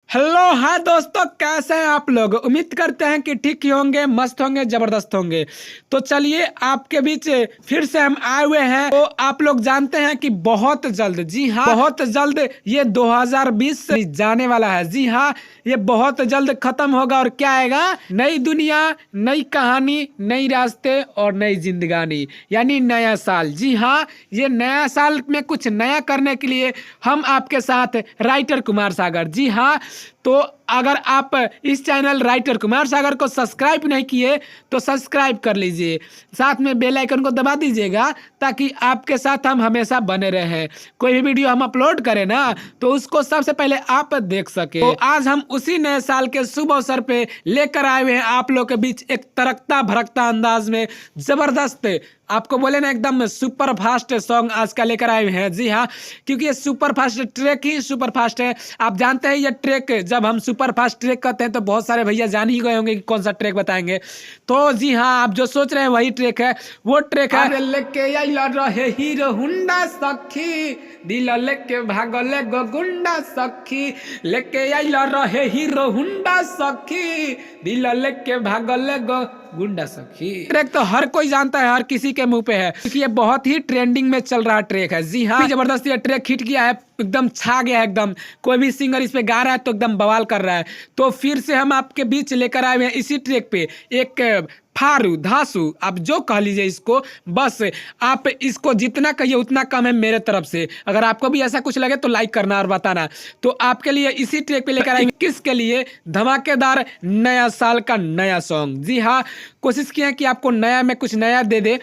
Hello hi दोस्तों, कैसे हैं आप लोग। उम्मीद करते हैं कि ठीक ही होंगे, मस्त होंगे, जबरदस्त होंगे। तो चलिए आपके बीच फिर से हम आए हुए हैं। तो आप लोग जानते हैं कि बहुत जल्द, जी हाँ बहुत जल्द, ये 2020 जाने वाला है। जी हाँ, ये बहुत जल्द खत्म होगा और क्या आएगा, नई दुनिया, नई कहानी, नई रास्ते और नई जिंदगानी, यानी नया साल। जी हाँ, ये नया साल में कुछ नया करने के लिए हम आपके साथ राइटर कुमार सागर। जी हाँ, तो अगर आप इस चैनल राइटर कुमार सागर को सब्सक्राइब नहीं किए तो सब्सक्राइब कर लीजिए, साथ में बेल आइकन को दबा दीजिएगा ताकि आपके साथ हम हमेशा बने रहें। कोई भी वीडियो हम अपलोड करें ना तो उसको सबसे पहले आप देख सके। तो आज हम उसी नए साल के शुभ अवसर पे लेकर आए हुए हैं आप लोग के बीच एक तड़कता भड़कता अंदाज में जबरदस्त, आपको बोले ना एकदम सुपर फास्ट सॉन्ग आज का लेकर आए हुए हैं। जी हाँ, क्योंकि ये सुपर फास्ट ट्रैक ही सुपर फास्ट है। आप जानते हैं ये ट्रैक, जब हम सुपर फास्ट ट्रैक कहते हैं तो बहुत सारे भैया जान ही गए होंगे कि कौन सा ट्रैक बताएंगे। तो जी हाँ, आप जो सोच रहे हैं वही ट्रैक है, वो ट्रैक है। लेके आइला रहे हीरो हुंडा सखी, दिल लेके भागल गो गुंडा सखी, लेके आइला रहे हीरो हुंडा सखी, दिल लेके भागल गो गुंडा सखी। ट्रैक तो हर कोई जानता है, हर किसी के मुंह पे है, क्योंकि ये बहुत ही ट्रेंडिंग में चल रहा ट्रैक है। जी हाँ, जबरदस्त ये ट्रैक हिट किया है, एकदम छा गया है एकदम। कोई भी सिंगर इस पे गा रहा है तो एकदम बवाल कर रहा है। तो फिर से हम आपके बीच लेकर आए हुए हैं इसी ट्रैक पे एक फारू धासु, आप जो कह लीजिए इसको, बस आप इसको जितना कहिए उतना कम है मेरे तरफ से। अगर आपको भी ऐसा कुछ लगे तो लाइक करना और बताना। तो आपके लिए इसी ट्रैक पे लेकर आएंगे, किसके लिए, धमाकेदार नया साल का नया सॉन्ग। जी हाँ, कोशिश किया कि आपको नया में कुछ नया दे दे,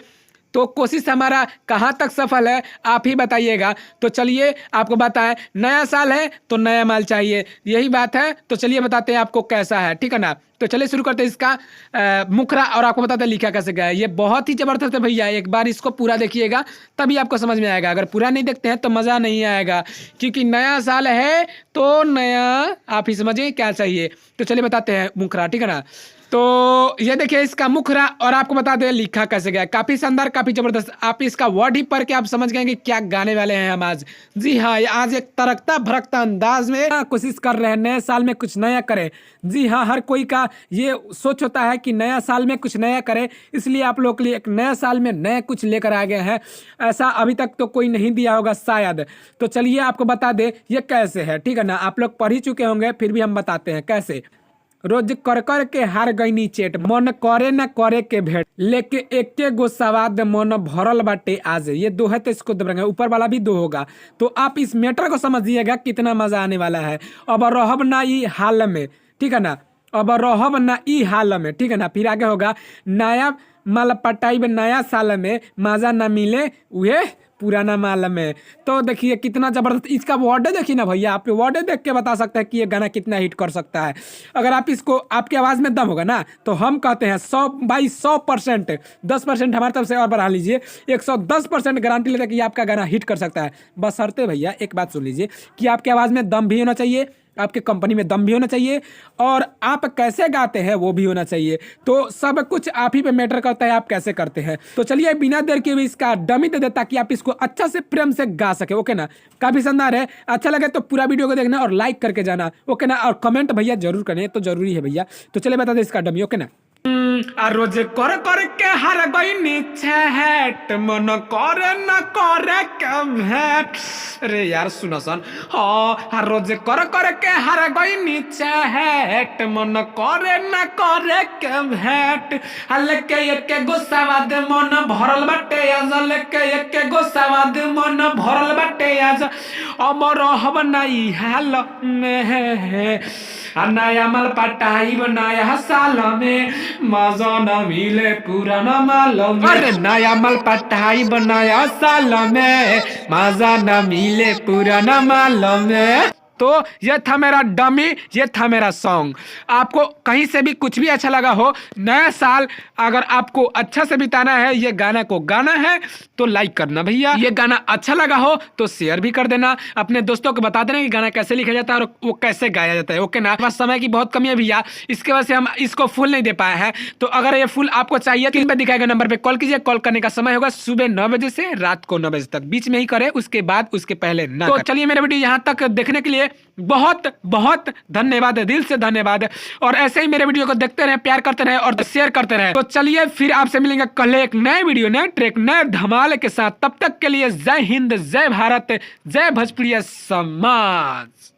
तो कोशिश हमारा कहाँ तक सफल है आप ही बताइएगा। तो चलिए आपको बताएं, नया साल है तो नया माल चाहिए, यही बात है। तो चलिए बताते हैं आपको कैसा है, ठीक है ना। तो चलिए शुरू करते हैं इसका मुखरा, और आपको बताते हैं लिखा कैसे गया है। ये बहुत ही जबरदस्त है भैया, एक बार इसको पूरा देखिएगा तभी आपको समझ में आएगा। अगर पूरा नहीं देखते हैं तो मज़ा नहीं आएगा, क्योंकि नया साल है तो नया, आप ही समझिए क्या चाहिए। तो चलिए बताते हैं मुखरा, ठीक है ना। तो ये देखिए इसका मुखरा, और आपको बता दें लिखा कैसे गया। काफी शानदार, काफी जबरदस्त। आप इसका वर्ड ही पढ़ के आप समझ गए कि क्या गाने वाले हैं हम आज। जी हाँ, आज एक तड़कता भड़कता अंदाज में कोशिश कर रहे हैं नए साल में कुछ नया करें। जी हाँ, हर कोई का ये सोच होता है कि नया साल में कुछ नया करें, इसलिए आप लोग के लिए एक नया साल में नया कुछ लेकर आ गए हैं। ऐसा अभी तक तो कोई नहीं दिया होगा शायद। तो चलिए आपको बता दें ये कैसे है, ठीक है ना। आप लोग पढ़ ही चुके होंगे, फिर भी हम बताते हैं कैसे। रोज कर कर के हार गईनी चेट, मन करे न करे के भेंट, लेके एके गो सवाद मन भरल बाटे आज। ये दो है तो इसको दबेंगे, ऊपर वाला भी दो होगा। तो आप इस मैटर को समझिएगा कितना मजा आने वाला है। अब रहब ना ई हाल में, ठीक है ना, अब रहब ना ई हाल में, ठीक है ना। फिर आगे होगा, नया माल पटाई नया साल में, मजा ना मिले उहे पुराना माल में। तो देखिए कितना जबरदस्त इसका वर्ड देखिए ना भैया, आप वर्ड देख के बता सकते हैं कि ये गाना कितना हिट कर सकता है। अगर आप इसको, आपकी आवाज़ में दम होगा ना, तो हम कहते हैं 100/100%, 10% हमारी तरफ से और बढ़ा लीजिए, 110% गारंटी लेते हैं कि आपका गाना हिट कर सकता है। बशर्ते भैया एक बात सुन लीजिए कि आपकी आवाज़ में दम भी होना चाहिए, आपके कंपनी में दम भी होना चाहिए, और आप कैसे गाते हैं वो भी होना चाहिए। तो सब कुछ आप ही पे मैटर करता है, आप कैसे करते हैं। तो चलिए बिना देर के भी इसका डमी दे दे ताकि आप इसको अच्छा से प्रेम से गा सके, ओके ना। काफी शानदार है, अच्छा लगे तो पूरा वीडियो को देखना और लाइक करके जाना, ओके ना। और कमेंट भैया जरूर करें, तो जरूरी है भैया। तो चलिए बता दें इसका डमी, ओके ना। आ रोज कर कर के हार गईनी छेट, मन करे न करे के भेंट। अरे यार सुनो सन, हाँ रोज कर कर के हार गईनी छेट, मन करे न करे के भेंट, लेके एके गो सवाद मन भरल बाटे आज, लेके एके गो सवाद मन भरल बाटे आज। अब रहब नाई हाल में, नया माल पटाई नया साल में, मजा न मिले पुराना माल में। अरे नया माल पटाई नया साल में, मजा न मिले पुराना माल में। तो ये था मेरा डमी, ये था मेरा सॉन्ग। आपको कहीं से भी कुछ भी अच्छा लगा हो, नया साल अगर आपको अच्छा से बिताना है, ये गाना को गाना है तो लाइक करना भैया। ये गाना अच्छा लगा हो तो शेयर भी कर देना, अपने दोस्तों को बता देना कि गाना कैसे लिखा जाता है और वो कैसे गाया जाता है, ओके ना। बस समय की बहुत कमी है भैया, इसके वजह से हम इसको फुल नहीं दे पाए हैं। तो अगर ये फुल आपको चाहिए तो इन पे दिखाए गए नंबर पे कॉल कीजिए। कॉल करने का समय होगा सुबह 9 बजे से रात को 9 बजे तक, बीच में ही करें, उसके बाद उसके पहले ना। तो चलिए मेरे वीडियो यहाँ तक देखने के लिए लिए बहुत बहुत धन्यवाद, दिल से धन्यवाद। और ऐसे ही मेरे वीडियो को देखते रहे, प्यार करते रहे और शेयर करते रहे। तो चलिए फिर आपसे मिलेंगे कल एक नए वीडियो, नए ट्रैक, नए धमाल के साथ। तब तक के लिए जय हिंद, जय भारत, जय भोजपुरिया समाज।